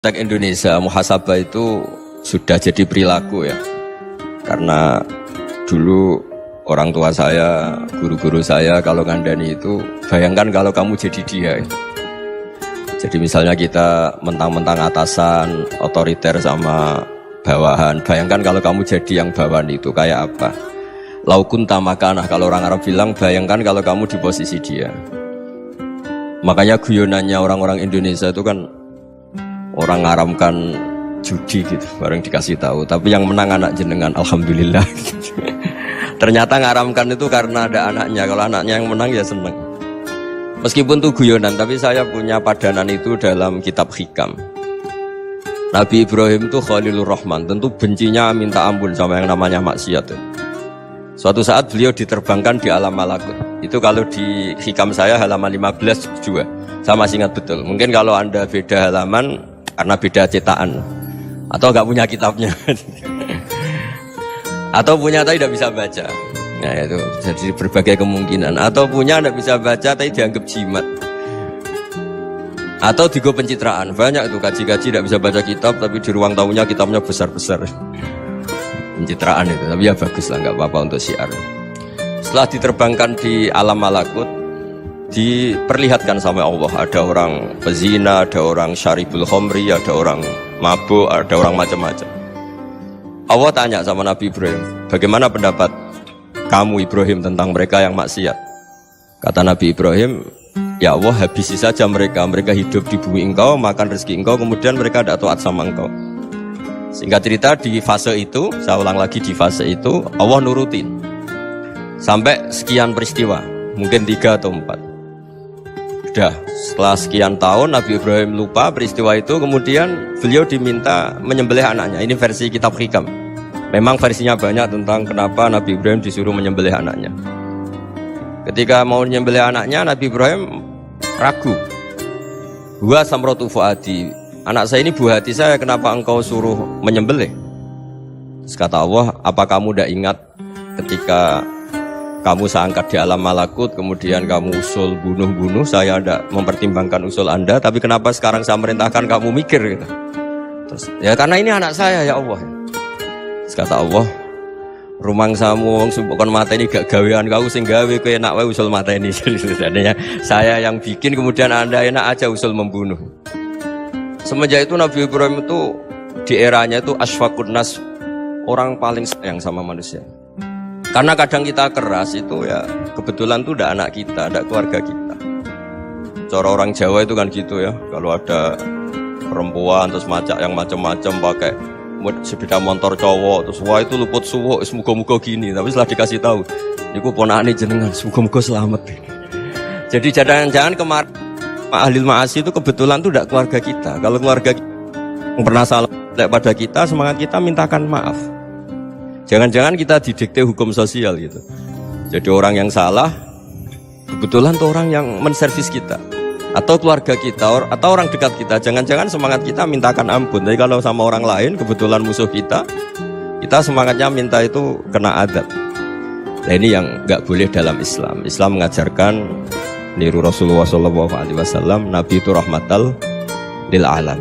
Konteks Indonesia, muhasabah itu sudah jadi perilaku ya. Karena dulu orang tua saya, guru-guru saya kalau ngandani itu, bayangkan kalau kamu jadi dia. Jadi misalnya kita mentang-mentang atasan, otoriter sama bawahan. Bayangkan kalau kamu jadi yang bawahan itu kayak apa? Laukun tamakana, kalau orang Arab bilang, bayangkan kalau kamu di posisi dia. Makanya guyonannya orang-orang Indonesia itu kan orang ngaramkan judi gitu, bareng dikasih tahu. Tapi yang menang anak jenengan, alhamdulillah. Ternyata ngaramkan itu karena ada anaknya. Kalau anaknya yang menang ya seneng. Meskipun itu guyonan, tapi saya punya padanan itu dalam kitab hikam. Nabi Ibrahim itu Khalilur Rahman, tentu bencinya minta ampun sama yang namanya maksiat. Suatu saat beliau diterbangkan di alam malakut. Itu kalau di hikam saya halaman 15 juga. Saya masih ingat betul. Mungkin kalau Anda beda halaman karena beda cetakan atau nggak punya kitabnya atau punya tapi tidak bisa baca. Nah itu jadi berbagai kemungkinan. Atau punya tidak bisa baca tapi dianggap jimat. Atau digo pencitraan. Banyak itu kaji-kaji tidak bisa baca kitab tapi di ruang tamunya kitabnya besar-besar. Pencitraan itu, tapi ya bagus lah, nggak apa-apa untuk syiar. Setelah diterbangkan di alam malakut, diperlihatkan sama Allah, ada orang pezina, ada orang syaribul khomri, ada orang mabuk, ada orang macam-macam. Allah tanya sama Nabi Ibrahim, bagaimana pendapat kamu Ibrahim tentang mereka yang maksiat? Kata Nabi Ibrahim, ya Allah habisi saja mereka hidup di bumi engkau, makan rezeki engkau, kemudian mereka tidak taat sama engkau. Singkat cerita di fase itu, saya ulang lagi di fase itu, Allah nurutin sampai sekian peristiwa, mungkin 3 atau 4. Sudah, setelah sekian tahun Nabi Ibrahim lupa peristiwa itu, kemudian beliau diminta menyembelih anaknya. Ini versi kitab hikam. Memang versinya banyak tentang kenapa Nabi Ibrahim disuruh menyembelih anaknya. Ketika mau menyembelih anaknya, Nabi Ibrahim ragu. Huwa samratu fuadi, anak saya ini buah hati saya, kenapa engkau suruh menyembelih? Terus kata Allah, apa kamu tidak ingat ketika kamu saya angkat di alam malakut, kemudian kamu usul bunuh-bunuh, saya tidak mempertimbangkan usul Anda, tapi kenapa sekarang saya merintahkan kamu mikir gitu. Terus, ya karena ini anak saya ya Allah. Terus kata Allah, rumang samu wong sumpukon mata ini gak gawean kau sing gawe kowe enak wae usul mata ini. Jadi saya yang bikin, kemudian Anda enak aja usul membunuh. Semenjak itu Nabi Ibrahim itu di eranya itu asfaqun nas, orang paling sayang sama manusia. Karena kadang kita keras itu ya kebetulan tuh udah anak kita, ada keluarga kita. Cara orang Jawa itu kan gitu ya, kalau ada perempuan terus macak yang macam-macam pakai sepeda motor cowok, terus wah itu luput suwuk, semoga-moga gini. Tapi setelah dikasih tahu, niku ponakane jenengan, semoga-moga selamat. Jadi jangan-jangan kemarin Ahlil Ma'asi itu kebetulan tuh tidak keluarga kita. Kalau keluarga kita yang pernah salah pada kita, semangat kita mintakan maaf. Jangan-jangan kita didikte hukum sosial gitu. Jadi orang yang salah kebetulan tuh orang yang menservis kita, atau keluarga kita, atau orang dekat kita. Jangan-jangan semangat kita mintakan ampun. Tapi kalau sama orang lain kebetulan musuh kita semangatnya minta itu kena adab. Nah ini yang nggak boleh dalam Islam. Islam mengajarkan niru Rasulullah SAW, Nabi itu rahmatal lil alam.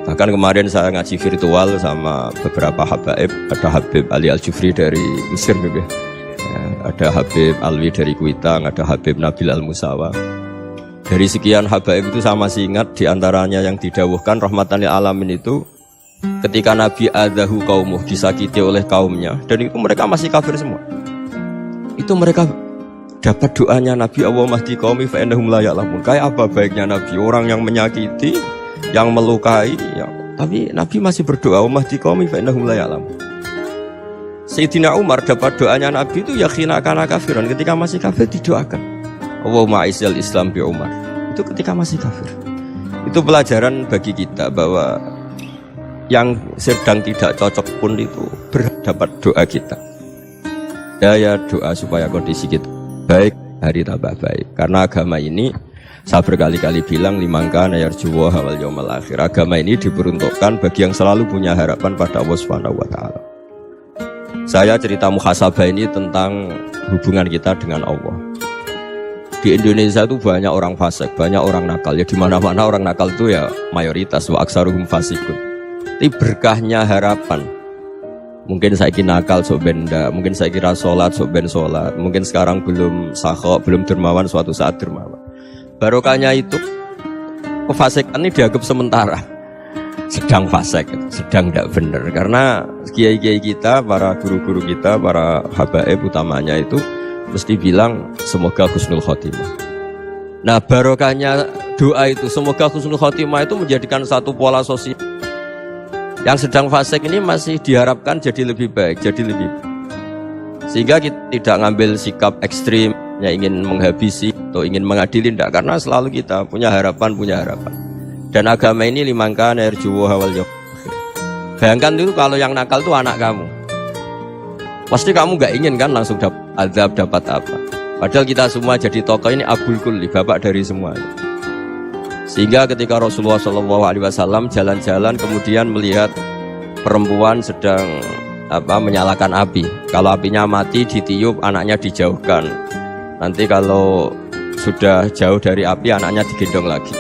Bahkan kemarin saya ngaji virtual sama beberapa habaib. Ada Habib Ali Al-Jufri dari Mesir ya, ada Habib Alwi dari Kuitang, ada Habib Nabil Al-Musawa. Dari sekian habaib itu saya masih ingat diantaranya yang didawuhkan rahmatan lil alamin itu ketika Nabi adahu kaumuh, disakiti oleh kaumnya, dan itu mereka masih kafir semua. Itu mereka dapat doanya Nabi, Allah mahdi qaumi fa innahum la ya'lamun. Kayak apa baiknya Nabi, orang yang menyakiti, yang melukai ya, tapi Nabi masih berdoa, Allah mahdi qaumi fa innahum la ya'lamun. Sayyidina Umar dapat doanya Nabi itu yakhina kana kafiran, ketika masih kafir didoakan, Allahumma a'izzal Islam bi Umar. Itu ketika masih kafir. Itu pelajaran bagi kita bahwa yang sedang tidak cocok pun itu berdapat doa kita. Ya doa supaya kondisi kita baik, hari tambah baik. Karena agama ini, saya berkali-kali bilang, limangkana yarjuwaha wal yawmal akhir. Agama ini diperuntukkan bagi yang selalu punya harapan pada Allah Subhanahu wa taala. Saya cerita muhasabah ini tentang hubungan kita dengan Allah. Di Indonesia itu banyak orang fasik, banyak orang nakal. Ya di mana-mana orang nakal itu ya mayoritas, wa aksaruhum fasikun. Tapi berkahnya harapan. Mungkin saya kira nakal sok benda, mungkin saya kira sholat sok ben sholat, mungkin sekarang belum sakhok, belum dermawan, suatu saat dermawan. Barokahnya itu kefasikan ini dianggap sementara, sedang fasik, sedang tidak benar. Karena kiai-kiai kita, para guru-guru kita, para habaib utamanya itu mesti bilang semoga husnul khotimah. Nah barokahnya doa itu semoga husnul khotimah itu menjadikan satu pola sosial. Yang sedang fasik ini masih diharapkan jadi lebih baik, jadi lebih baik. Sehingga kita tidak ngambil sikap ekstrim yang ingin menghabisi atau ingin mengadili, tidak. Karena selalu kita punya harapan. Dan agama ini limangkan erjuwo hawal yok. Bayangkan dulu kalau yang nakal itu anak kamu. Pasti kamu gak ingin kan langsung dapat azab, dapat apa. Padahal kita semua jadi tokoh ini abul kulli, bapak dari semuanya. Sehingga ketika Rasulullah SAW jalan-jalan kemudian melihat perempuan sedang menyalakan api. Kalau apinya mati ditiup, anaknya dijauhkan. Nanti kalau sudah jauh dari api, anaknya digendong lagi.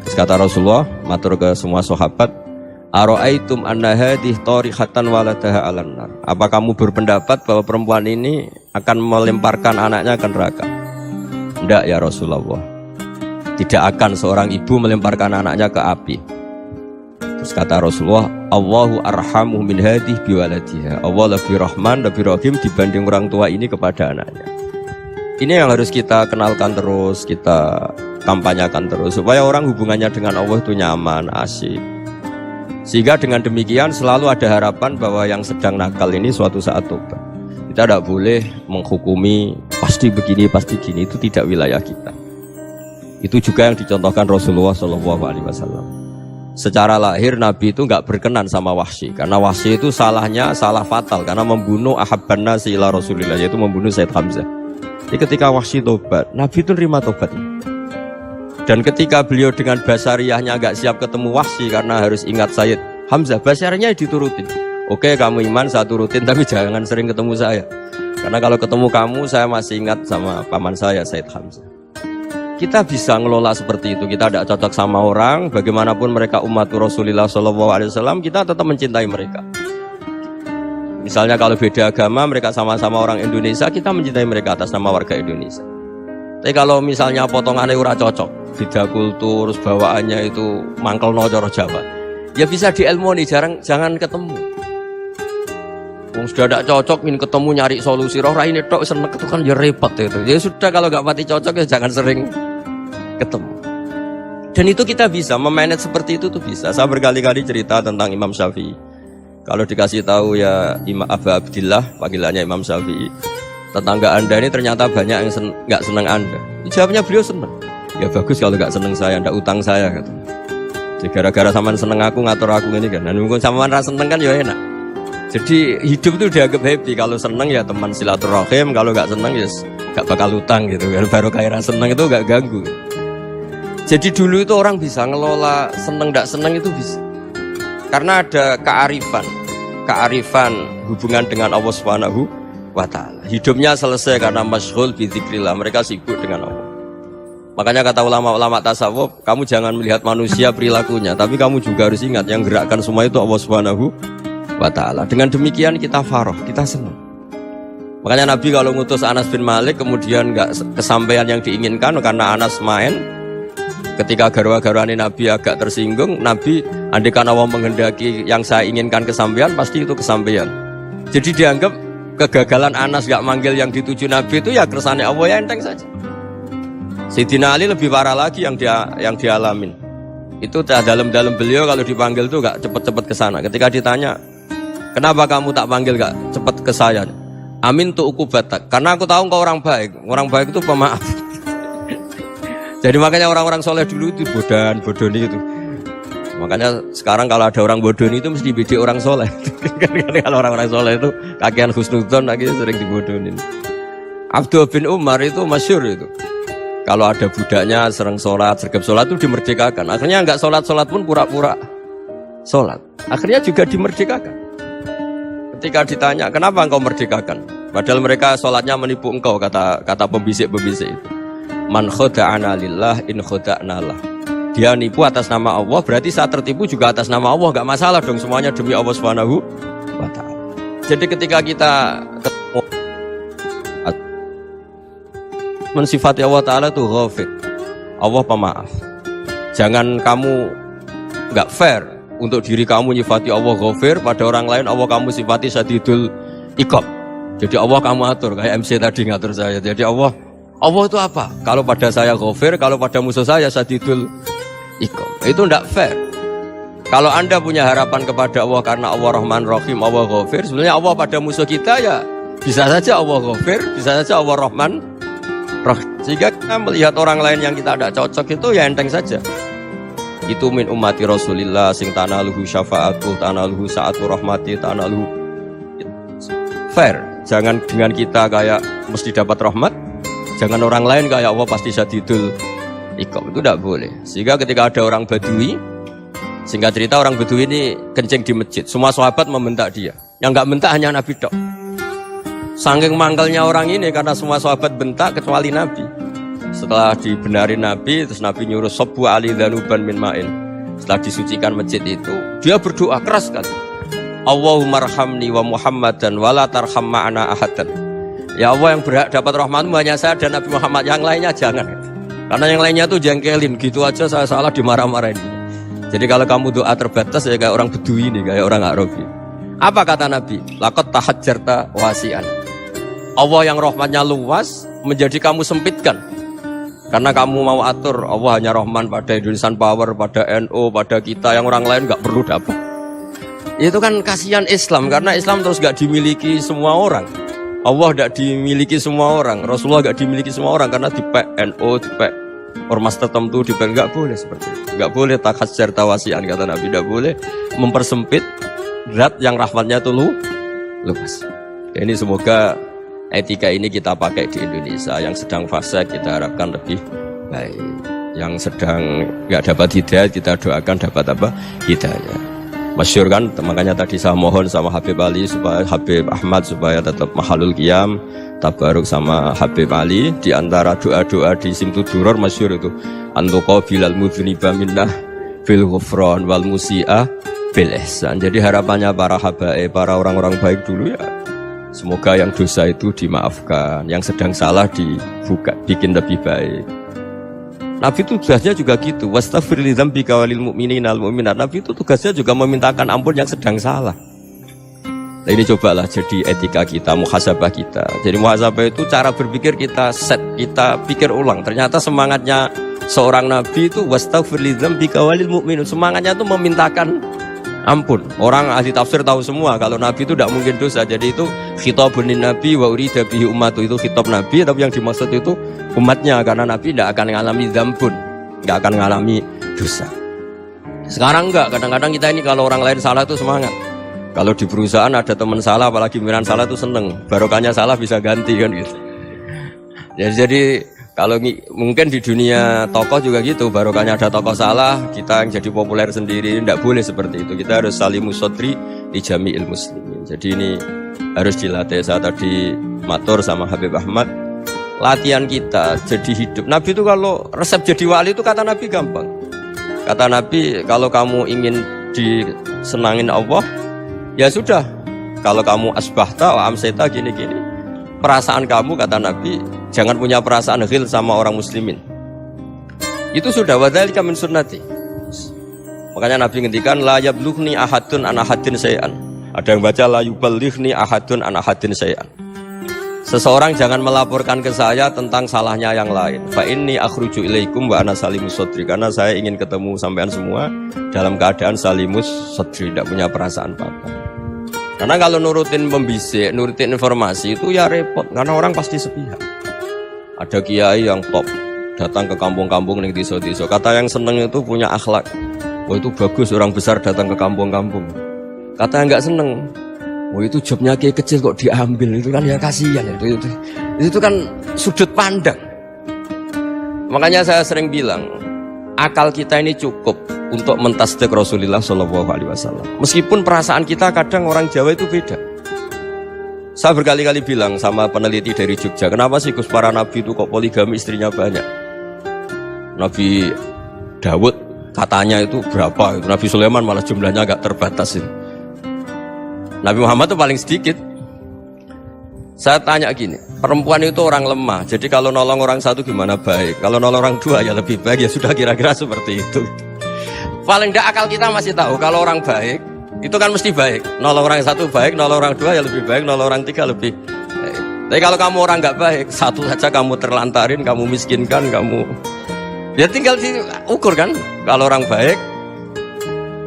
Terus kata Rasulullah, matur ke semua sahabat, Aro'aitum anna hadih tarihatan waladaha alan nar. Apa kamu berpendapat bahwa perempuan ini akan melemparkan anaknya ke neraka? Tidak ya Rasulullah. Tidak akan seorang ibu melemparkan anaknya ke api. Terus kata Rasulullah, Allahu arhamu min hadih biwaladiha. Allah lebih rahman, lebih rahim dibanding orang tua ini kepada anaknya. Ini yang harus kita kenalkan terus, kita kampanyakan terus, supaya orang hubungannya dengan Allah itu nyaman, asyik. Sehingga dengan demikian selalu ada harapan bahwa yang sedang nakal ini suatu saat tobat. Kita tidak boleh menghukumi pasti begini, pasti gini, itu tidak wilayah kita. Itu juga yang dicontohkan Rasulullah SAW. Secara lahir Nabi itu nggak berkenan sama Wahsy, karena Wahsy itu salahnya salah fatal, karena membunuh ahabban nasi ila Rasulillah, yaitu membunuh Sayyid Hamzah. Jadi ketika Wahsy tobat, Nabi itu nerima tobatnya. Dan ketika beliau dengan basariyahnya nggak siap ketemu Wahsy karena harus ingat Sayyid Hamzah, basariyahnya diturutin. Oke, kamu iman, saya turutin, tapi jangan sering ketemu saya. Karena kalau ketemu kamu, saya masih ingat sama paman saya, Sayyid Hamzah. Kita bisa ngelola seperti itu. Kita tidak cocok sama orang, bagaimanapun mereka umat Rasulullah SAW, kita tetap mencintai mereka. Misalnya kalau beda agama, mereka sama-sama orang Indonesia, kita mencintai mereka atas nama warga Indonesia. Tapi kalau misalnya potongannya ora cocok, beda kultur, bawaannya itu mangkel no coro Jawa, ya bisa diilmoni, jangan ketemu. Wong sudah tidak cocok, ingin ketemu nyari solusi. Roh ini tok seneng itu kan ya repot itu. Ya sudah, kalau nggak pati cocok ya jangan sering ketemu. Dan itu kita bisa memanage seperti itu tuh bisa. Saya berkali-kali cerita tentang Imam Syafi'i. Kalau dikasih tahu ya Imam Abu Abdillah, panggilannya Imam Syafi'i, tetangga anda ini ternyata banyak yang nggak senang anda. Jawabnya beliau senang. Ya bagus kalau nggak senang saya, ndak utang saya kata. Jadi gara-gara saman seneng aku ngatur aku ini kan. Dan mungkin saman rasa seneng kan ya enak. Jadi hidup itu dianggap happy. Kalau seneng ya teman silaturahim, kalau nggak seneng ya nggak bakal utang gitu. Baru kayak rasa seneng itu nggak ganggu. Jadi dulu itu orang bisa ngelola seneng ndak seneng itu bisa. Karena ada kearifan hubungan dengan Allah Subhanahu wa ta'ala. Hidupnya selesai karena masyghul bi dzikrillah, mereka sibuk dengan Allah. Makanya kata ulama-ulama tasawuf, kamu jangan melihat manusia perilakunya, tapi kamu juga harus ingat yang gerakkan semua itu Allah Subhanahu wa ta'ala. Dengan demikian kita faroh, kita senang. Makanya Nabi kalau ngutus Anas bin Malik kemudian enggak kesampaian yang diinginkan karena Anas main, ketika garwa-garwani Nabi agak tersinggung, Nabi andaikan Allah menghendaki yang saya inginkan kesampaian, pasti itu kesampaian. Jadi dianggap kegagalan Anas gak manggil yang dituju Nabi itu ya kersane Allah, ya enteng saja. Sayyidina Ali lebih parah lagi yang dialamin. Itu dalam-dalam beliau kalau dipanggil tuh gak cepet-cepet ke sana. Ketika ditanya, kenapa kamu tak panggil gak cepet ke saya? Amin tuh ukubatak. Karena aku tahu kau orang baik. Orang baik itu pemaaf. Jadi makanya orang-orang soleh dulu itu bodoni itu. Makanya sekarang kalau ada orang bodoni itu mesti beda orang soleh. Kalau orang-orang soleh itu kakean husnudzon lagi sering dibodonin. Abdul bin Umar itu masyhur itu. Kalau ada budaknya sering sholat, sergap sholat itu dimerdekakan. Akhirnya nggak sholat pun pura-pura sholat. Akhirnya juga dimerdekakan. Ketika ditanya, kenapa engkau merdekakan? Padahal mereka sholatnya menipu engkau, kata pembisik-pembisik itu. Man khoda'ana lillah in khoda'na lah. Dia nipu atas nama Allah, berarti saat tertipu juga atas nama Allah, enggak masalah dong, semuanya demi Allah Subhanahu wa ta'ala. Jadi ketika kita ketemu mensifati Allah Ta'ala itu ghafir, Allah pemaaf. Jangan kamu enggak fair untuk diri kamu nyifati Allah ghafir, pada orang lain Allah kamu sifati syadidul iqab. Jadi Allah kamu atur, kayak MC tadi ngatur saya. Jadi Allah itu apa? Kalau pada saya ghafir, kalau pada musuh saya syadidul iqab. Itu tidak fair. Kalau Anda punya harapan kepada Allah karena Allah Rahman Rahim, Allah ghafir, sebenarnya Allah pada musuh kita ya bisa saja Allah ghafir, bisa saja Allah Rahman Rahim. Sehingga kita melihat orang lain yang kita tidak cocok itu ya enteng saja. Itu min ummati Rasulillah sing tanaluhu syafa'atu, tanaluhu sa'atu rahmati, tanaluhu fair. Jangan dengan kita kayak mesti dapat rahmat, jangan orang lain kayak Allah pasti syadidul iqab. Itu tidak boleh. Sehingga ketika ada orang Badui, singkat cerita orang Badui ini kencing di masjid, semua sahabat membentak dia. Yang enggak bentak hanya Nabi tok. Saking mangkelnya orang ini karena semua sahabat bentak kecuali Nabi. Setelah dibenarin Nabi, terus Nabi nyuruh sabbu ali dhanuban min ma'in. Setelah disucikan masjid itu, dia berdoa keras sekali. Allahumma arhamni wa Muhammadan wa la tarham ma'ana ahadan. Ya Allah, yang berhak dapat rahmatmu hanya saya dan Nabi Muhammad, yang lainnya jangan. Karena yang lainnya tuh jengkelin, gitu aja saya salah dimarah-marahin. Jadi kalau kamu doa terbatas ya kayak orang Bedui ini, kayak orang Arabi. Apa kata Nabi? Laqad tahajjarta wasi'an. Allah yang rahmatnya luas menjadi kamu sempitkan. Karena kamu mau atur Allah hanya Rahman pada Indonesian Power, pada NU, pada kita, yang orang lain gak perlu dapat. Itu kan kasihan Islam, karena Islam terus gak dimiliki semua orang. Allah gak dimiliki semua orang, Rasulullah gak dimiliki semua orang, karena dipek NU, dipek ormas tertentu, dipek gak boleh seperti itu. Gak boleh takhasyar tawasian, kata Nabi, gak boleh mempersempit zat yang rahmatnya itu luas. Ini semoga etika ini kita pakai di Indonesia. Yang sedang fase kita harapkan lebih baik, yang sedang gak dapat hidayah kita doakan dapat apa? Hidayah. Masyhur kan, makanya tadi saya mohon sama Habib Ali supaya Habib Ahmad supaya tetap mahalul qiyam tabaruk sama Habib Ali. Di antara doa-doa di Simtud Duror masyhur itu antuqa bilal mudhniba minnah fil ghufran wal musi'ah bil ihsan. Jadi harapannya para habaib, para orang-orang baik dulu ya, semoga yang dosa itu dimaafkan, yang sedang salah dibuka, bikin lebih baik. Nabi itu tugasnya juga gitu. Wastaghfir li dzambika walil mu'minina wal mu'minat. Nabi itu tugasnya juga memintakan ampun yang sedang salah. Nah ini cobalah jadi etika kita, muhasabah kita. Jadi muhasabah itu cara berpikir kita set, kita pikir ulang. Ternyata semangatnya seorang nabi itu wastaghfir li dzambika walil mu'minun. Semangatnya itu memintakan ampun. Orang ahli tafsir tahu semua kalau nabi itu tidak mungkin dosa. Jadi itu khitabun nabi wa urida bihi ummatu, itu khitab nabi, tapi yang dimaksud itu umatnya, karena Nabi tidak akan mengalami dzambun, tidak akan mengalami dosa. Sekarang enggak, kadang-kadang kita ini kalau orang lain salah itu semangat. Kalau di perusahaan ada teman salah, apalagi pimpinan salah itu seneng, barokahnya salah bisa ganti kan gitu. Jadi kalau mungkin di dunia tokoh juga gitu, barokahnya ada tokoh salah, kita yang jadi populer sendiri, tidak boleh seperti itu. Kita harus salimus sodri di jami'il muslimin. Jadi ini harus dilatih. Saya tadi matur sama Habib Ahmad, latihan kita jadi hidup. Nabi itu kalau resep jadi wali itu kata Nabi gampang. Kata Nabi, kalau kamu ingin disenangin Allah, ya sudah. Kalau kamu asbahta wa amseta gini-gini, perasaan kamu, kata Nabi, jangan punya perasaan ghil sama orang muslimin. Itu sudah wadzalika min sunnati. Makanya Nabi ngendikan la yablughni ahadun an ahadin syai'an. Ada yang baca la yuballighni ahadun an ahadin syai'an. Seseorang jangan melaporkan ke saya tentang salahnya yang lain. Fa inni akhruju ilaikum wa ana salimus sodri. Karena saya ingin ketemu sampean semua dalam keadaan salimus sodri, tidak punya perasaan apa-apa. Karena kalau nurutin pembisik, nurutin informasi itu ya repot. Karena orang pasti sepihak. Ada kiai yang top, datang ke kampung-kampung ning desa-desa. Kata yang seneng itu punya akhlak. Wah itu bagus orang besar datang ke kampung-kampung. Kata yang enggak seneng, wah itu jobnya kayak kecil kok diambil, itu kan ya kasihan. Itu kan sudut pandang. Makanya saya sering bilang, akal kita ini cukup untuk mentasdik Rasulullah SAW. Meskipun perasaan kita kadang orang Jawa itu beda. Saya berkali-kali bilang sama peneliti dari Jogja, kenapa sih Gus para nabi itu kok poligami istrinya banyak? Nabi Dawud katanya itu berapa? Nabi Sulaiman malah jumlahnya agak terbatas ini. Nabi Muhammad itu paling sedikit. Saya tanya gini, perempuan itu orang lemah, jadi kalau nolong orang satu gimana baik? Kalau nolong orang dua ya lebih baik, ya sudah kira-kira seperti itu. Paling tidak akal kita masih tahu kalau orang baik itu kan mesti baik. Nolong orang satu baik, nolong orang dua ya lebih baik, nolong orang tiga lebih baik. Tapi kalau kamu orang nggak baik, satu saja kamu terlantarin, kamu miskinkan, kamu ya tinggal diukur kan. Kalau orang baik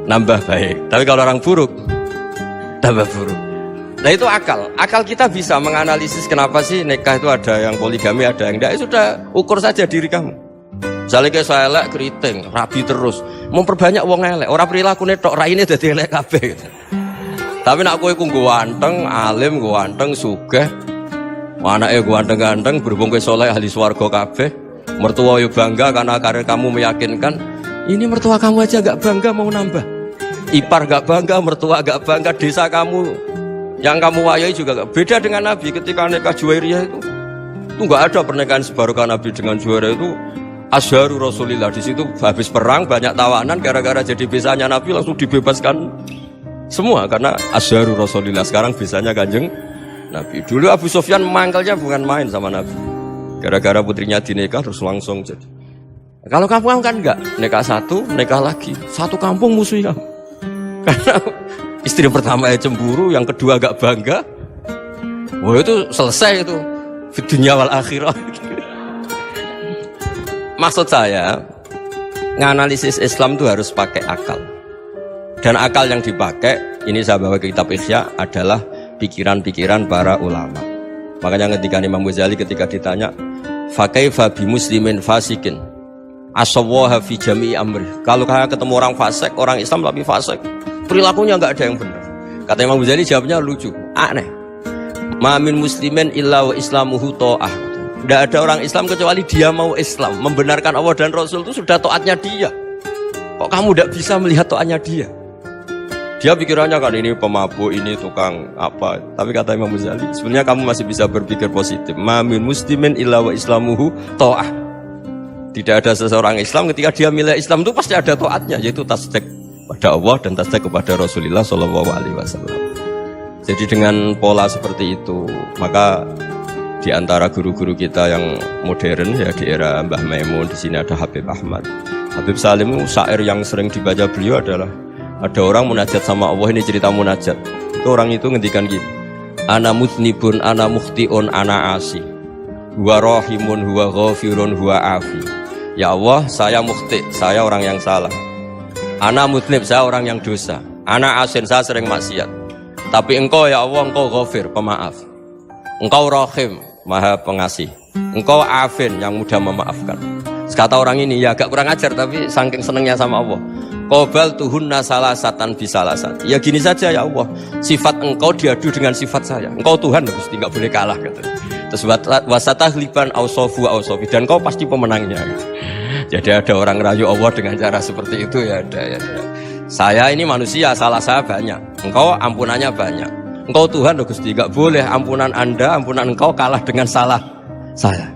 nambah baik, tapi kalau orang buruk tambah buruk. Nah itu akal. Akal kita bisa menganalisis kenapa sih nikah itu ada yang poligami, ada yang enggak. Ya sudah, ukur saja diri kamu. Misalnya kayak saya elek keriting, rabi terus, memperbanyak wong elek. Orang perilaku netok raine dadi elek kabeh gitu. Tapi nak kowe ku ganteng, alim, ganteng, sugih. Anake ganteng-ganteng, berhubung kowe saleh ahli swarga kabeh. Mertua yo bangga karena karir kamu meyakinkan. Ini mertua kamu aja gak bangga mau nambah. Ipar gak bangga, mertua gak bangga, desa kamu yang kamu wayai juga gak. Beda dengan Nabi ketika nikah Juwairiyah itu gak ada pernikahan sebarokah Nabi dengan Juwairiyah itu. Asharu Rasulillah, di situ habis perang banyak tawanan, gara-gara jadi bisanya Nabi langsung dibebaskan semua karena Asharu Rasulillah. Sekarang bisanya Kanjeng Nabi. Dulu Abu Sufyan mangkelnya bukan main sama Nabi, gara-gara putrinya dinikah terus langsung jadi. Kalau kamu kan enggak, nikah satu, nikah lagi, satu kampung musuhnya. Karena istri pertama ya cemburu, yang kedua agak bangga. Wah itu selesai itu, di dunia wal akhirah. Maksud saya, nganalisis Islam itu harus pakai akal. Dan akal yang dipakai, ini saya bawa ke kitab Ihya, adalah pikiran-pikiran para ulama. Makanya ketika Imam Ghazali ketika ditanya, fakaifa bi muslimin fasikin asawaha fi jami'i amri. Kalau kayak ketemu orang fasik, orang Islam tapi fasik, perilakunya enggak ada yang benar. Kata Imam Ghazali jawabnya lucu, aneh. Ma min muslimin illa wa islamuhu ta'ah. Tidak ada orang Islam kecuali dia mau Islam, membenarkan Allah dan Rasul itu sudah taatnya dia. Kok kamu tidak bisa melihat taatnya dia? Dia pikirannya kan ini pemabuk, ini tukang apa. Tapi kata Imam Ghazali, sebenarnya kamu masih bisa berpikir positif. Ma min muslimin illa wa islamuhu ta'ah. Tidak ada seseorang Islam ketika dia milih Islam itu pasti ada taatnya, yaitu tasdik pada Allah dan tasdik kepada Rasulullah SAW. Jadi dengan pola seperti itu, maka di antara guru-guru kita yang modern ya di era Mbah Maimun, di sini ada Habib Ahmad. Habib Salim syair yang sering dibaca beliau adalah ada orang munajat sama Allah, ini cerita munajat. Itu orang itu ngendikan gini, ana mutnibun, ana mukhtiun, ana asi, huwa rahimun, huwa ghafirun, huwa afi. Ya Allah, saya mukhti, saya orang yang salah. Ana mutnib, saya orang yang dosa. Ana asin, saya sering maksiat. Tapi engkau ya Allah, engkau ghafir, pemaaf. Engkau rahim, maha pengasih. Engkau afin, yang mudah memaafkan. Kata orang ini ya agak kurang ajar, tapi saking senengnya sama Allah. Qobal tuhunna salasatan bisalasat. Ya gini saja ya Allah, sifat engkau diadu dengan sifat saya. Engkau Tuhan, Gusti, enggak boleh kalah gitu. Terus wasatahliban ausofu ausofi, dan kau pasti pemenangnya gitu. Jadi ada orang rayu Allah dengan cara seperti itu ya ada ya. Saya ini manusia, salah saya banyak. Engkau ampunannya banyak. Engkau Tuhan, Gusti, enggak boleh ampunan Anda, ampunan engkau kalah dengan salah saya.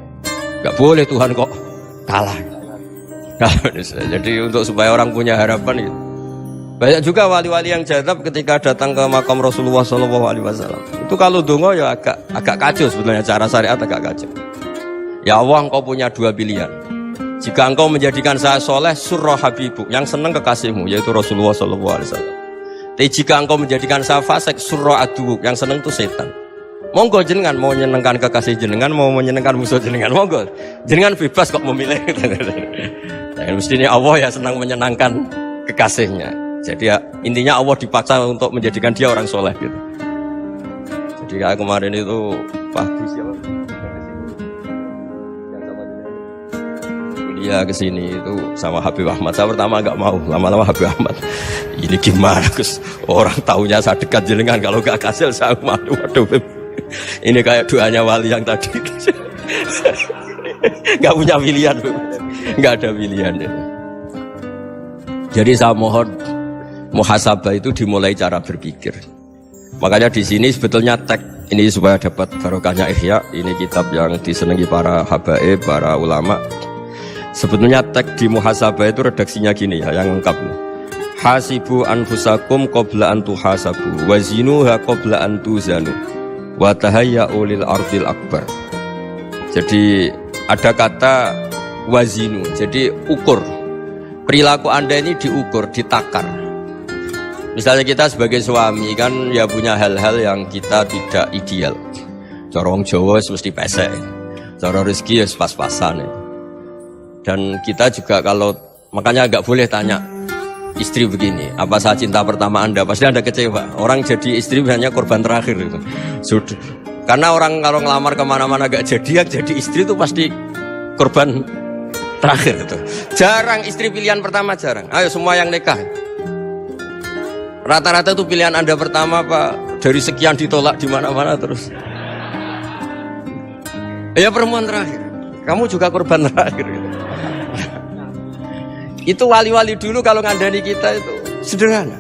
Enggak boleh Tuhan kok kalah. Jadi untuk supaya orang punya harapan gitu. Banyak juga wali-wali yang jadab ketika datang ke makam Rasulullah SAW. Itu kalau dongo ya agak kacau sebenarnya, cara syariat agak kacau. Ya Allah, engkau punya dua pilihan. Jika engkau menjadikan saya soleh, surah habibuk, yang senang kekasihmu, yaitu Rasulullah SAW. Tapi jika engkau menjadikan saya fasik, surah adubuk, yang senang itu setan. Monggo jenengan mau menyenangkan kekasih jenengan, mau menyenangkan musuh jenengan, monggo. Jenengan bebas kok memilih. Dan mestinya Allah ya senang menyenangkan kekasihnya. Jadi ya intinya Allah dipaksa untuk menjadikan dia orang soleh gitu. Jadi kayak kemarin itu bagus ya. Dia kesini itu sama Habib Ahmad. Saya pertama nggak mau, lama-lama Habib Ahmad. Ini gimana Gus? Orang taunya saya dekat jenengan, kalau nggak kasih saya malu. Waduh, ini kayak doanya wali yang tadi. Nggak punya pilihan, nggak ada pilihan. Jadi saya mohon muhasabah itu dimulai cara berpikir. Makanya di sini sebetulnya teks ini supaya dapat barokahnya Ihya. Ini kitab yang disenangi para habaib, para ulama. Sebetulnya teks di muhasabah itu redaksinya gini ya, yang lengkap. Hasibu anfusakum qabla an tuhasabu wazinuha qabla an tuzanu wa tahayya'u lil ardil akbar. Jadi ada kata wazinu, jadi ukur. Perilaku Anda ini diukur, ditakar. Misalnya kita sebagai suami kan ya punya hal-hal yang kita tidak ideal. Cara wong Jawa mesti pesek. Cara rezeki ya pas-pasan. Dan kita juga kalau makanya enggak boleh tanya istri begini, apa saat cinta pertama Anda? Pasti Anda kecewa. Orang jadi istri hanya korban terakhir itu. Sudah. Karena orang kalau ngelamar kemana-mana gak jadi, yang jadi istri itu pasti korban terakhir itu. Jarang istri pilihan pertama, jarang. Ayo semua yang nikah. Rata-rata itu pilihan Anda pertama Pak, dari sekian ditolak di mana-mana terus. Ya perempuan terakhir. Kamu juga korban terakhir. Itu wali-wali dulu kalau ngandani kita itu sederhana.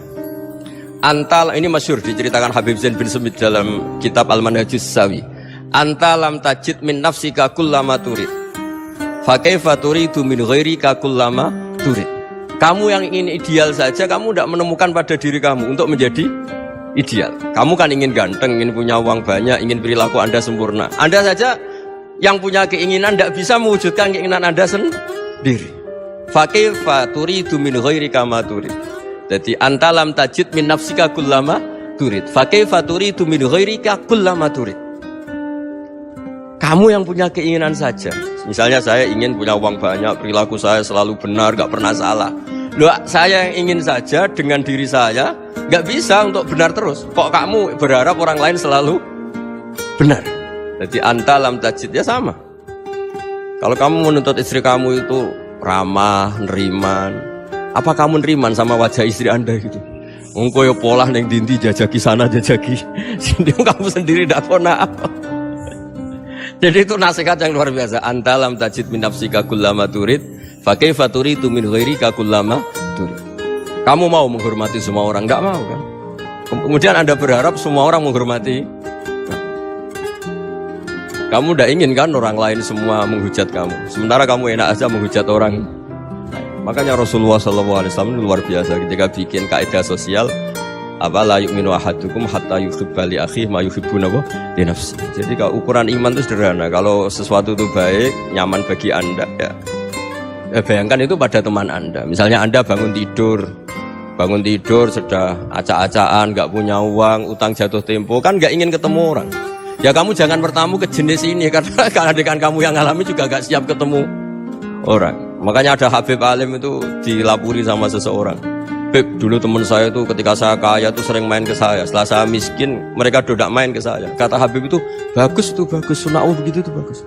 Antal ini masyhur diceritakan Habib Zain bin Semit dalam kitab Al-Manhajus Sawi. Anta lam tajid min nafsika kullama turid. Fa kaifa turidu min ghairika kullama turid. Kamu yang ingin ideal saja, kamu tidak menemukan pada diri kamu untuk menjadi ideal. Kamu kan ingin ganteng, ingin punya uang banyak, ingin perilaku Anda sempurna. Anda saja yang punya keinginan tidak bisa mewujudkan keinginan Anda sendiri. Fakaifa turidu min ghairika ma turid. Jadi anta lam tajid min nafsika kullama turid. Fakaifa turidu min ghairika kullama turid. Kamu yang punya keinginan saja. Misalnya saya ingin punya uang banyak, perilaku saya selalu benar, gak pernah salah. Loh, saya yang ingin saja dengan diri saya gak bisa untuk benar terus. Kok kamu berharap orang lain selalu benar? Jadi anta lam tajid ya sama. Kalau kamu menuntut istri kamu itu ramah, neriman, apa kamu neriman sama wajah istri Anda gitu? Engkau ya pola neng dinti jajaki sana jajaki sini kamu sendiri tidak pernah apa. Jadi itu nasihat yang luar biasa. Anta lam tajid min nafsika kullama turid, fa kaifa turidu min ghairika kullama turid. Kamu mau menghormati semua orang? Enggak mau kan? Kemudian Anda berharap semua orang menghormati. Kamu tidak ingin kan orang lain semua menghujat kamu. Sementara kamu enak aja menghujat orang. Makanya Rasulullah SAW luar biasa ketika bikin kaidah sosial. Apa la yu'minu ahadukum hatta yuhibba li akhihi ma yuhibbu li nafsihi. Jadi kalau ukuran iman itu sederhana. Kalau sesuatu itu baik, nyaman bagi Anda ya. Bayangkan itu pada teman Anda. Misalnya Anda bangun tidur sudah acak-acakan, nggak punya uang, utang jatuh tempo, kan nggak ingin ketemu orang. Ya kamu jangan bertamu ke jenis ini karena dengan kamu yang alami juga gak siap ketemu orang. Makanya ada Habib Alim itu dilapuri sama seseorang. Beb, dulu teman saya itu ketika saya kaya itu sering main ke saya. Setelah saya miskin, mereka tidak main ke saya. Kata Habib itu, bagus, sunau begitu itu bagus.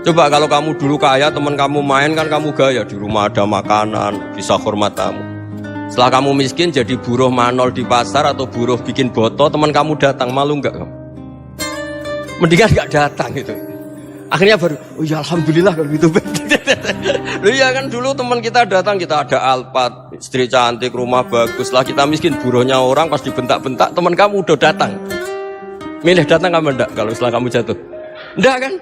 Coba kalau kamu dulu kaya, teman kamu main kan kamu gaya. Di rumah ada makanan, bisa hormat kamu. Setelah kamu miskin jadi buruh manol di pasar atau buruh bikin boto, teman kamu datang, malu enggak kamu? Mendingan gak datang gitu. Akhirnya baru, oh ya alhamdulillah kalau gitu. Loh ya kan dulu teman kita datang, kita ada Alphard, istri cantik, rumah bagus. Lah kita miskin, buruhnya orang pas dibentak-bentak, teman kamu udah datang. Milih datang kamu enggak kalau setelah kamu jatuh? Enggak kan?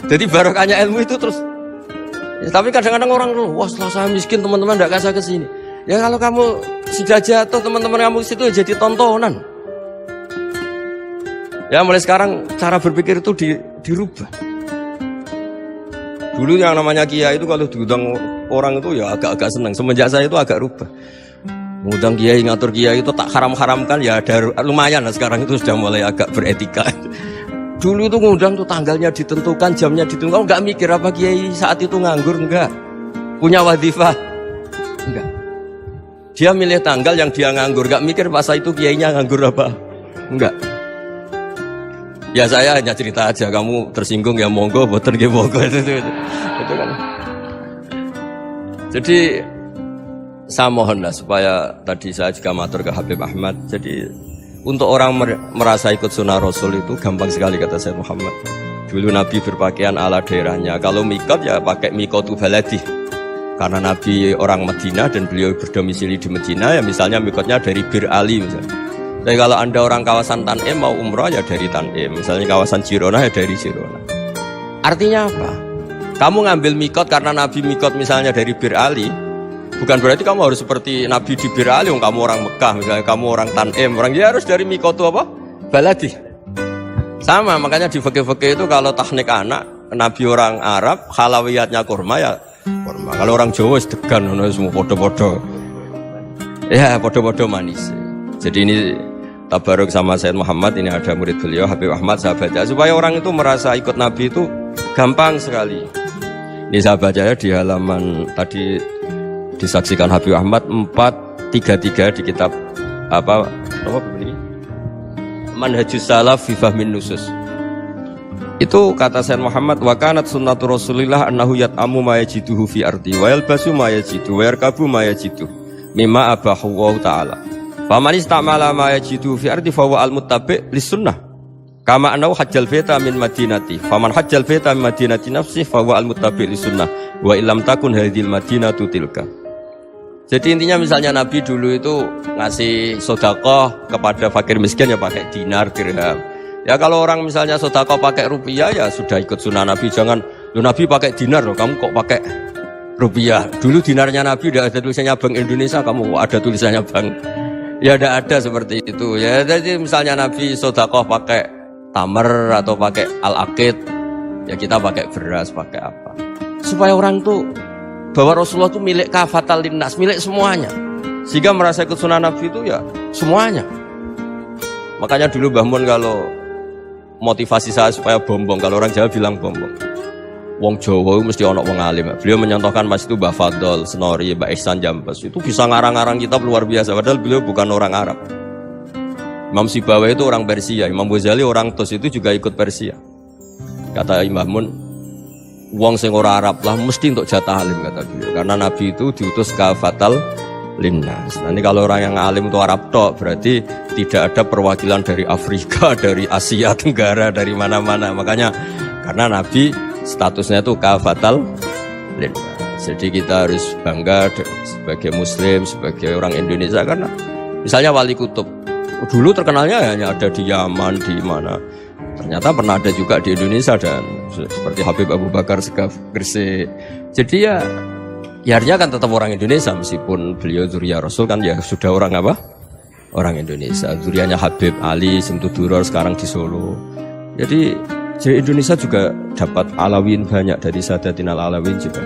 Jadi barokahnya ilmu itu terus. Ya, tapi kadang-kadang orang tuh, wah setelah saya miskin teman-teman enggak kasih ke sini. Ya kalau kamu sudah jatuh, teman-teman kamu situ jadi tontonan. Ya mulai sekarang cara berpikir itu dirubah. Dulu yang namanya kiai itu kalau diundang orang itu ya agak-agak senang. Semenjak saya itu agak rubah. Mengundang kiai, ngatur kiai itu tak haram-haramkan ya ada lumayan lah sekarang itu sudah mulai agak beretika. Dulu itu ngundang tuh tanggalnya ditentukan, jamnya ditentukan. Enggak mikir apa kiai saat itu nganggur, enggak. Punya wadifah, enggak. Dia milih tanggal yang dia nganggur, enggak mikir masa itu kiainya nganggur apa, enggak. Ya saya hanya cerita aja, kamu tersinggung ya monggo, boten nggih monggo itu kan. Jadi saya mohonlah supaya tadi saya juga matur ke Habib Ahmad. Jadi untuk orang merasa ikut sunnah Rasul itu gampang sekali kata Sayyid Muhammad. Dulu Nabi berpakaian ala daerahnya. Kalau mikot ya pakai mikotu baladi. Karena Nabi orang Madinah dan beliau berdomisili di Madinah ya misalnya mikotnya dari Bir Ali misalnya. Tapi kalau Anda orang kawasan Tanim mau umroh ya dari Tanim, misalnya kawasan Jirona ya dari Jirona. Artinya apa? Kamu ngambil mikot karena Nabi mikot misalnya dari Bir Ali, bukan berarti kamu harus seperti Nabi di Bir Ali, kamu orang Mekah, misalnya kamu orang Tanim, orang dia harus dari mikot itu apa? Baladi. Sama, makanya di fikih-fikih itu kalau tahnik anak, Nabi orang Arab, halawiyatnya kurma ya kurma. Kalau orang Jawa sedegan, semua podo-podo. Ya, podo-podo manis. Jadi ini tabaruk sama Sayyid Muhammad, ini ada murid beliau Habib Ahmad, saya baca supaya orang itu merasa ikut Nabi itu gampang sekali. Ini saya baca ya di halaman tadi disaksikan Habib Ahmad 433 di kitab apa ini? Manhajus Salaf fi Fahmin Nusus. Itu kata Sayyid Muhammad, wa kanat sunnatu Rasulillah annahu yat'amu ma yajiduhu fi ardi wa yalbasu ma yajidu wa yarkabu ma yajidu mimma abahu wa ta'ala. Faman istamala ma yajidu fi ardi fa huwa al-muttabi' lis-sunnah. Kama annahu hajjal baita min madinati. Faman hajjal baita min madinati nafsi fa huwa al-muttabi' lis-sunnah. Wa illam takun hadhil madinatu tilka. Jadi intinya misalnya Nabi dulu itu ngasih sedekah kepada fakir miskin ya pakai dinar, dirham. Ya kalau orang misalnya sedekah pakai rupiah ya sudah ikut sunnah Nabi. Jangan, lu Nabi pakai dinar loh, kamu kok pakai rupiah. Dulu dinarnya Nabi udah ada tulisannya Bank Indonesia, kamu kok ada tulisannya Bank. Ya tidak ada seperti itu. Ya jadi misalnya Nabi sedekah pakai tamar atau pakai al-aqid, ya kita pakai beras, pakai apa. Supaya orang tuh bahwa Rasulullah itu milik kafatal linnas, milik semuanya. Sehingga merasa ikut sunnah Nabi itu ya semuanya. Makanya dulu Mbah Mun kalau motivasi saya supaya bombong, kalau orang Jawa bilang bombong. Wong Jawa mesti ono wong alim. Beliau menyontohkan mas itu Mbah Fadol, Senori, Mbah Ihsan Jambes. Itu bisa ngarang-ngarang kitab luar biasa. Padahal beliau bukan orang Arab. Imam Sibawai itu orang Persia. Imam Ghazali orang Tus itu juga ikut Persia. Kata Mbah Mun, wong sing ora Arab lah mesti untuk jatah alim kata beliau. Karena Nabi itu diutus kafatal linnas. Nanti kalau orang yang alim itu Arab tok, berarti tidak ada perwakilan dari Afrika, dari Asia Tenggara, dari mana-mana. Makanya karena Nabi statusnya itu kafatal linnas. Jadi kita harus bangga sebagai Muslim, sebagai orang Indonesia karena misalnya Wali Kutub dulu terkenalnya hanya ada di Yaman, di mana. Ternyata pernah ada juga di Indonesia dan seperti Habib Abu Bakar Segaf Gresik. Jadi ya artinya kan tetap orang Indonesia meskipun beliau zuriyah Rasul kan ya sudah orang apa? Orang Indonesia. Zuriyahnya Habib Ali Simtuduror sekarang di Solo. Jadi Indonesia juga dapat alawin banyak dari Sadatin al-Alawin juga.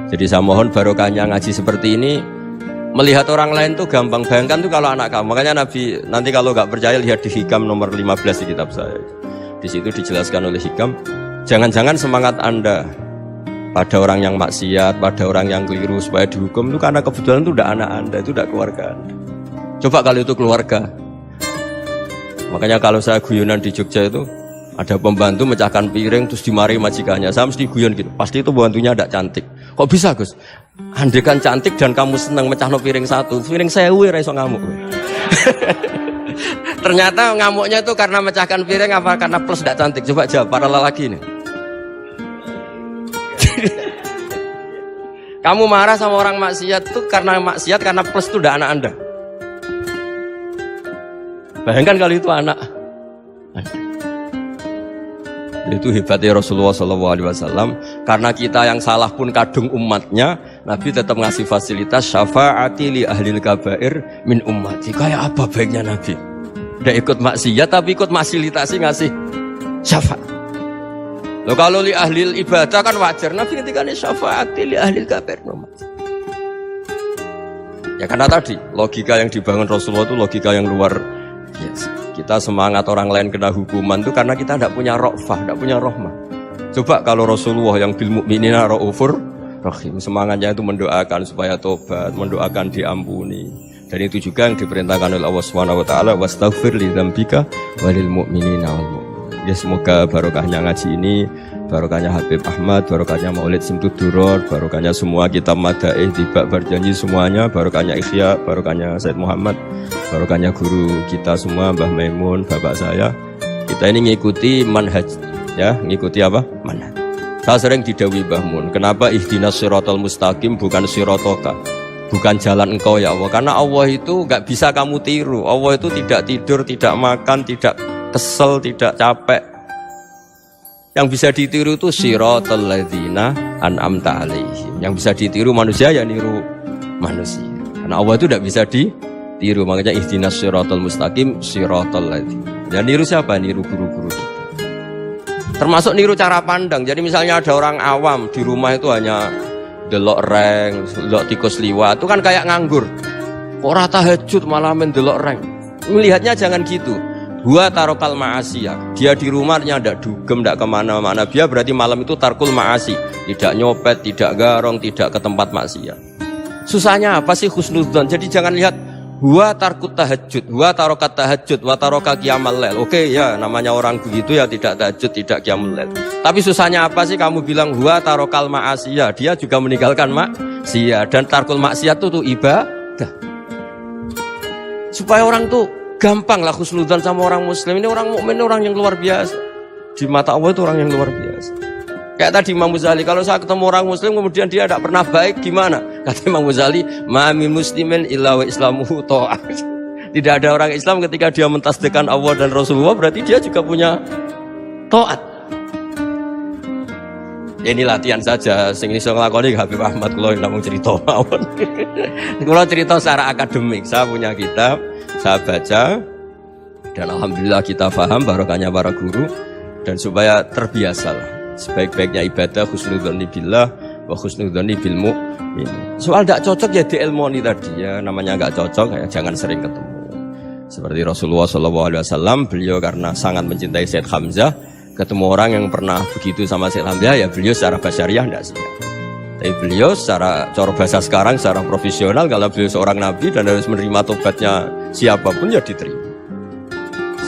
Jadi saya mohon barokahnya ngaji seperti ini. Melihat orang lain tuh gampang, bayangkan tuh kalau anak kamu. Makanya Nabi nanti kalau nggak percaya lihat di Hikam nomor 15 di kitab saya. Di situ dijelaskan oleh Hikam, jangan-jangan semangat Anda pada orang yang maksiat, pada orang yang keliru supaya dihukum itu karena kebetulan itu udah anak Anda, itu udah keluarga Anda. Coba kalau itu keluarga. Makanya kalau saya guyonan di Jogja itu ada pembantu mecahkan piring terus dimarahi majikannya. Saya mesti guyon gitu. Pasti itu pembantunya tidak cantik. Kok bisa Gus? Andai kan cantik dan kamu senang mecahno piring satu, piring 1000 ora iso ngamuk. Ternyata ngamuknya itu karena mecahkan piring apa karena plus tidak cantik? Coba jawab para lelaki ini. Kamu marah sama orang maksiat itu karena maksiat karena plus itu udah anak Anda. Bayangkan kalau itu anak. Itu hebatnya Rasulullah SAW. Karena kita yang salah pun kadung umatnya, Nabi tetap ngasih fasilitas syafaati li ahlil kabair min ummati. Kayak apa baiknya Nabi? Udah ikut maksiat tapi ikut fasilitasi ngasih syafaat. Loh kalau li ahlil ibadah kan wajar. Nabi ketika ini syafaati li ahlil kabair min ummati. Ya karena tadi logika yang dibangun Rasulullah itu logika yang luar biasa. Kita semangat orang lain kena hukuman itu karena kita tidak punya ra'fah, tidak punya rahmah. Coba kalau Rasulullah yang bil mu'minina ra'ufur rahim, semangatnya itu mendoakan supaya tobat, mendoakan diampuni. Dan itu juga yang diperintahkan oleh Allah Subhanahu wa taala, wastaghfir li dzambika walil mu'minina wal mu'minat. Ya semoga barokahnya ngaji ini, barokahnya Habib Ahmad, barokahnya Maulid Simtuduror, barokahnya semua kitab madaih tiba berjanji semuanya, barokahnya Ikhya, barokahnya Sayyid Muhammad, barokahnya guru kita semua Mbah Maimun, bapak saya. Kita ini ngikuti manhaj, ya, ngikuti apa? Manhaj. Saya sering didhawuhi Mbah Mun, kenapa ihdinas siratal mustaqim bukan siratoka? bukan jalan engkau ya Allah. Karena Allah itu nggak bisa kamu tiru. Allah itu tidak tidur, tidak makan, tidak kesel, tidak capek. Yang bisa ditiru itu siratal ladzina an'amta alaihim. Yang bisa ditiru manusia ya niru manusia. Karena Allah itu tidak bisa ditiru. Makanya ihdinas siratal mustaqim siratal ladzina. Ya niru siapa? Niru guru-guru kita. Termasuk niru cara pandang. Jadi misalnya ada orang awam di rumah itu hanya delok reng, delok tikus liwat, itu kan kayak nganggur. Ora tahajud malah mendelok reng. Melihatnya jangan gitu. Gua tarokal ma'asiyah. Dia di rumahnya ndak dugem, ndak kemana-mana. Dia berarti malam itu tarkul ma'asi. Tidak nyopet, tidak garong, tidak ke tempat maksiat. Susahnya apa sih husnudzon? Jadi jangan lihat gua tarkut tahajud, gua tarokat tahajud, wa taroka qiyamal lail. Oke ya, namanya orang begitu ya tidak tahajud, tidak qiyamul lail. Tapi susahnya apa sih kamu bilang gua tarokal ma'asiyah? Dia juga meninggalkan maksiat, dan tarkul maksiat itu ibadah. Supaya orang tuh gampang lah husnudzon sama orang muslim. Ini orang mukmin, orang yang luar biasa. Di mata Allah itu orang yang luar biasa. Kayak tadi Imam Ghazali, kalau saya ketemu orang muslim kemudian dia tidak pernah baik, gimana? Kata Imam Ghazali, ma min muslimin illa wa islamuhu ta'ah. Tidak ada orang Islam ketika dia mentasdihkan Allah dan Rasulullah, berarti dia juga punya taat. Ini latihan saja, sing iso nglakoni Habib Ahmad kula namung cerita mawon. Kula cerita secara akademik, saya punya kitab, saya baca, dan alhamdulillah kita paham barokahnya para guru, dan supaya terbiasalah. Sebaik-baiknya ibadah husnudzonni billah wa husnudzonni bil mu'min. Soal tidak cocok ya diilmoni tadi ya, namanya enggak cocok ya jangan sering ketemu. Seperti Rasulullah SAW, beliau karena sangat mencintai Sayyid Hamzah, ketemu orang yang pernah begitu sama Sayyid Hamzah ya beliau secara basyariah tidak siap. Tapi beliau secara cara bahasa sekarang, secara profesional, kalau beliau seorang nabi dan harus menerima tobatnya siapapun ya diterima.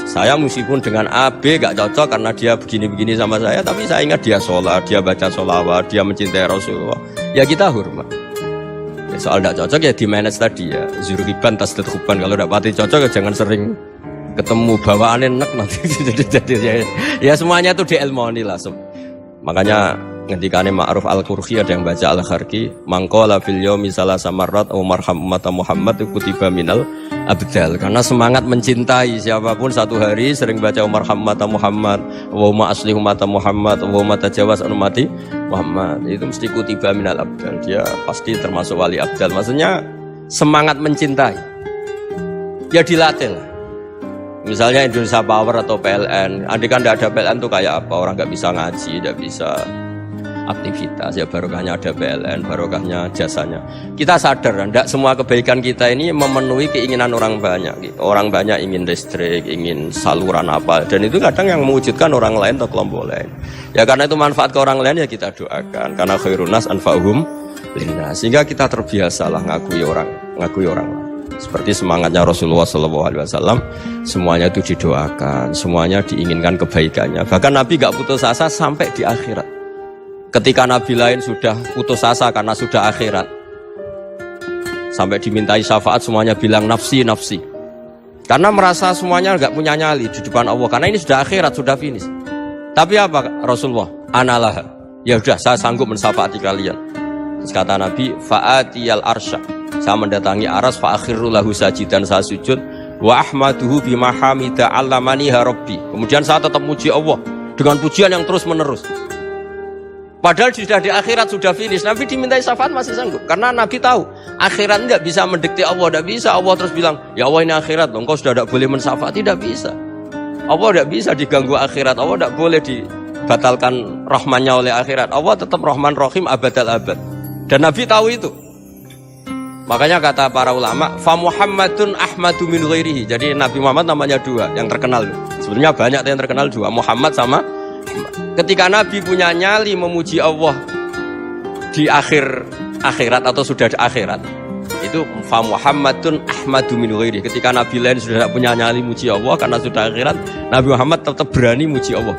Saya meskipun dengan A, B gak cocok karena dia begini-begini sama saya, tapi saya ingat dia sholat, dia baca sholawat, dia mencintai Rasulullah. Ya kita hormat. Ya, soal gak cocok ya di manage tadi ya. Zuriban tasdid huban. Kalau gak pati cocok ya jangan sering ketemu, bawaannya enak nanti. Ya semuanya itu diilmoni lah. Makanya ngendikane Ma'ruf Al-Qurhi ada yang baca Al-Kharki, mangqala fil yaumi salasa marrat aw marham ummata Muhammad kutiba minal abdal. Karena semangat mencintai siapapun satu hari sering baca marham ummata Muhammad, wa ma asli ummata Muhammad, wa ma tajawaz an ummati Muhammad, itu mesti kutiba minal abdal. Dia pasti termasuk wali abdal. Maksudnya semangat mencintai. Ya dilatih lah. Misalnya Indonesia Power atau PLN, andai kan tidak ada PLN tuh kayak apa? Orang nggak bisa ngaji, tidak bisa aktivitas. Ya barokahnya ada PLN, barokahnya jasanya. Kita sadar, tidak semua kebaikan kita ini memenuhi keinginan orang banyak. Orang banyak ingin listrik, ingin saluran apa, dan itu kadang yang mewujudkan orang lain atau kelompok lain. Ya karena itu manfaat ke orang lain ya kita doakan. Karena khairun nas anfa'uhum linnas. Sehingga kita terbiasalah ngakui orang lain. Seperti semangatnya Rasulullah SAW, semuanya itu didoakan, semuanya diinginkan kebaikannya. Bahkan Nabi gak putus asa sampai di akhirat. Ketika Nabi lain sudah putus asa karena sudah akhirat, sampai dimintai syafaat semuanya bilang nafsi, nafsi. Karena merasa semuanya gak punya nyali di depan Allah. Karena ini sudah akhirat, sudah finish. Tapi apa Rasulullah? Analah. Ya udah, saya sanggup mensyafaati kalian. Terus kata Nabi, fa'atiyal arsya. Saya mendatangi aras fa'akhiru lahu sajidan, saya sujud wa ahmaduhu bima hamida 'allamaniha rabbi. Kemudian saya tetap muji Allah dengan pujian yang terus menerus. Padahal sudah di akhirat, sudah finish. Nabi dimintai syafaat masih sanggup. Karena Nabi tahu akhirat tidak bisa mendikte Allah, tidak bisa. Allah terus bilang, ya Allah ini akhirat, engkau sudah tidak boleh mensyafaat, tidak bisa. Allah tidak bisa diganggu akhirat. Allah tidak boleh dibatalkan rahmannya oleh akhirat. Allah tetap Rahman Rahim abadal abad. Dan Nabi tahu itu. Makanya kata para ulama, fa Muhammadun ahmadu min ghairihi. Jadi Nabi Muhammad namanya dua yang terkenal. Sebenarnya banyak yang terkenal dua, Muhammad sama Ahmad. Ketika Nabi punya nyali memuji Allah di akhirat atau sudah di akhirat, itu fa Muhammadun ahmadu min ghairihi. Ketika Nabi lain sudah tidak punya nyali muji Allah karena sudah akhirat, Nabi Muhammad tetap berani muji Allah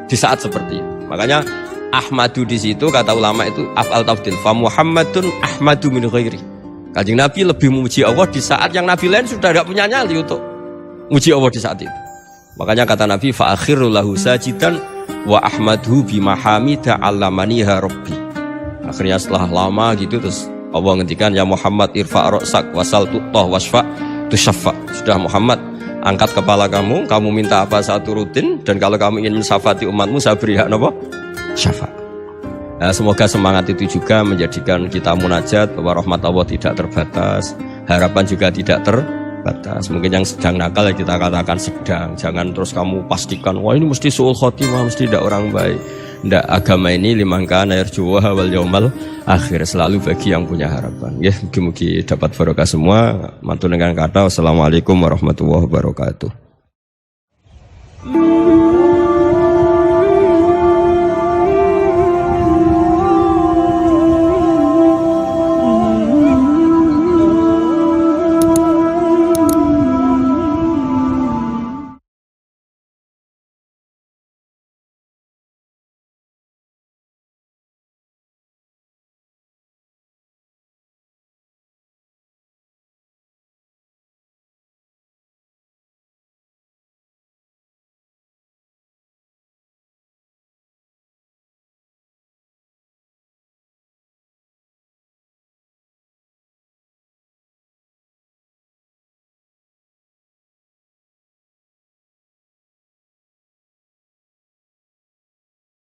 di saat seperti itu. Makanya Ahmadu di situ kata ulama itu af'al tafdil, fa Muhammadun ahmadu min ghairihi. Kanjeng Nabi lebih memuji Allah di saat yang Nabi lain sudah tidak punya nyali untuk memuji Allah di saat itu. Makanya kata Nabi, fa'akhiru lahu sajidan wa ahmadhu bima hamida 'allamaniha rabbi. Akhirnya setelah lama gitu terus Allah ngendikan ya Muhammad irfa' ra'sak wasal tu'tah wasfa' tusyaffa. Sudah Muhammad, angkat kepala kamu minta apa saat turutin, dan kalau kamu ingin mensyafaati umatmu saya beri hak napa? Syafaat. Nah, semoga semangat itu juga menjadikan kita munajat bahwa rahmat Allah tidak terbatas, harapan juga tidak terbatas. Mungkin yang sedang nakal ya kita katakan sedang. Jangan terus kamu pastikan wah ini mesti suul khotimah, mesti tidak orang baik. Ndak, agama ini liman kana yarju wal yaumal akhir, selalu bagi yang punya harapan. Ya, mugi-mugi dapat barokah semua. Matur dengan kata wassalamualaikum warahmatullahi wabarakatuh.